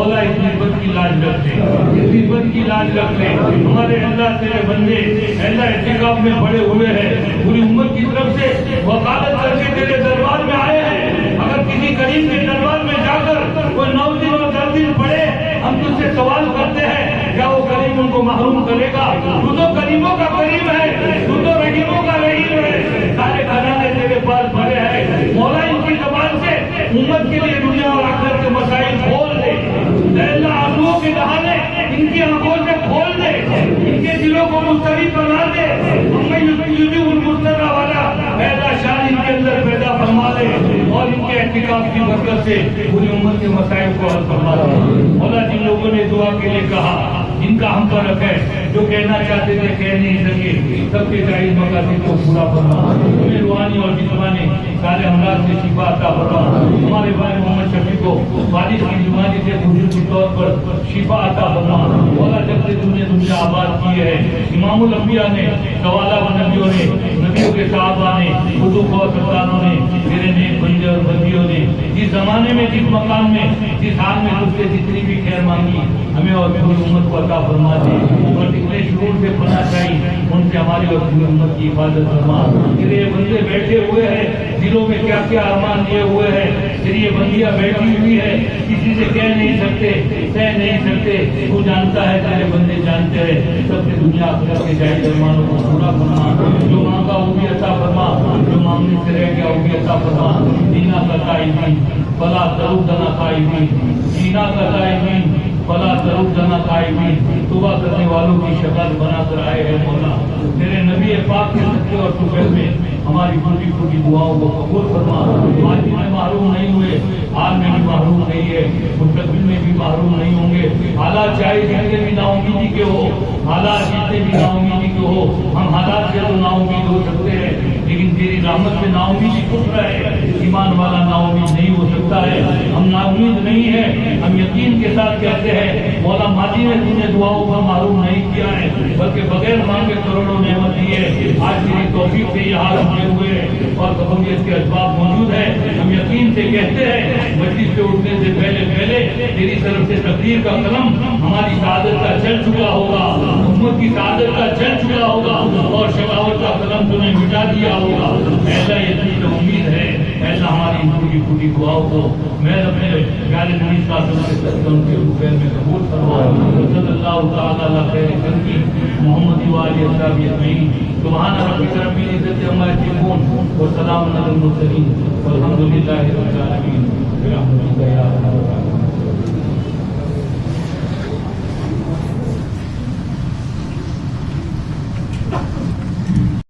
مولا اس نسبت کی لاج رکھ لے، اس نسبت کی لاج رکھ لے۔ ہمارے اللہ تیرے بندے اللہ اعتکاف میں پڑے ہوئے ہیں، پوری امت کی طرف سے وکالت کر کے تیرے دربار میں آئے ہیں۔ اگر کسی کریم کے دربار میں جا کر کوئی 9 دن اور 10 دن پڑے، ہم تجھ سے سوال کرتے ہیں کیا وہ کریم ان کو محروم کرے گا؟ تو تو کریموں کا کریم ہے، تو تو رحیموں کا رحیم ہے۔ سارے خزانے تیرے پاس بھرے ہیں، مولا ان کی زبان سے امت کے لیے دنیا اور آخرت کے مسائل کھول دے۔ اے اللہ آنسوؤں کے دہانے ان کی آنکھوں سے کھول دے، ان کے دلوں کو مسترد بنا دے۔ ہمیں یوسف المسترہ والا پیدا شان ان کے اندر پیدا فرما دے، اور ان کے اعتکاف کی برکت سے پوری امت کے مسائل کو حل فرما دے۔ مولا جن لوگوں نے دعا کے لیے کہا، جن کا ہم پر رکھے، جو کہنا چاہتے تھے کہہ نہیں سکے، سب کے جائز مقاصد کو پورا فرما۔ ہمیں روحانی اور جسمانی سارے امراض سے شفا عطا فرما۔ ہمارے بھائی محمد شفیع کو والد کی بیماری سے بزرگ کے طور پر شفا عطا فرما۔ مولا جب سے تم نے دنیا آباد کی ہے، امام الانبیاء نے، سوالہ نبیوں نے، نبیوں کے صحابہ نے، قطب و سلطانوں نے، تیرے نیک بندے اور بندیوں نے جس زمانے میں، جس مقام میں، جس حال میں تجھ سے جتنی بھی خیر مانگی، ہمیں اور پوری امت کو عطا فرما دے۔ اور جتنے شرور سے پناہ چاہیے ان سے ہماری اور پوری امت کی حفاظت فرما۔ تیرے بندے بیٹھے ہوئے ہیں، دلوں میں کیا کیا ارمان لیے ہوئے ہیں، تیری یہ بندیاں بیٹھی ہوئی ہے، کسی سے کہہ نہیں سکتے، سہ نہیں سکتے، تو جانتا ہے، تیرے بندے جانتے ہیں۔ سب سے دنیا آخرت کے جائز ارمانوں کو پورا فرما، جو مانگا وہ بھی عطا فرما، جو مانگنے سے رہ گیا وہ بھی عطا فرما۔ دینا کا قائمین فلا تردنا قائمین، دینا کا قائمین فلا تردنا قائمین، توبہ کرنے والوں کی شکل بنا کر آئے ہیں مولا۔ تیرے نبی پاک کے صدقے اور شکر میں ہماری چھوٹی چھوٹی دعاؤں کو قبول فرما۔ آج میں محروم نہیں ہوئے، حال میں بھی محروم نہیں ہے، مستقبل میں بھی محروم نہیں ہوں گے۔ حالات چاہے جتنے بھی نا امیدی کے ہو، حالات جتنے بھی نا امیدی کے ہو، ہم حالات سے تو نا امید ہو سکتے ہیں، لیکن تیری رحمت سے نا امیدی کفر ہے۔ ایمان والا نا امید نہیں ہو سکتا ہے۔ ہم نا امید نہیں ہے، ہم یقین کے ساتھ کہتے ہیں مولا ماضی میں تم نے دعاؤں پر معروم نہیں کیا ہے، بلکہ بغیر مانگے کروڑوں نعمت دی ہے۔ آج تیری توفیق سے یہ حال ہوئے ہوئے اور قبولیت کے اسباب موجود ہیں۔ ہم یقین سے کہتے ہیں مجلس سے اٹھنے سے پہلے تیری طرف سے تقدیر کا قلم ہماری سعادت کا چل چکا ہوگا، امت کی سعادت کا چل چکا ہوگا، اور شقاوت کا قلم تم نے مٹا دیا ہوگا۔ ایسا یہ تجھ سے امید ہے، ایسا ہماری چھوٹی چھوٹی دعاؤں کو میں اپنے پیارے نبی صلی اللہ علیہ وسلم کے صدقے ان کے روپے میں قبول فرما۔ صلی اللہ تعالیٰ علیہ خیر خلقی محمد و آلہ وصحبہ اجمعین۔ سبحان ربک رب العزت عما یصفون وسلام علی المرسلین والحمد للہ رب العالمین برحمتک یا ارحم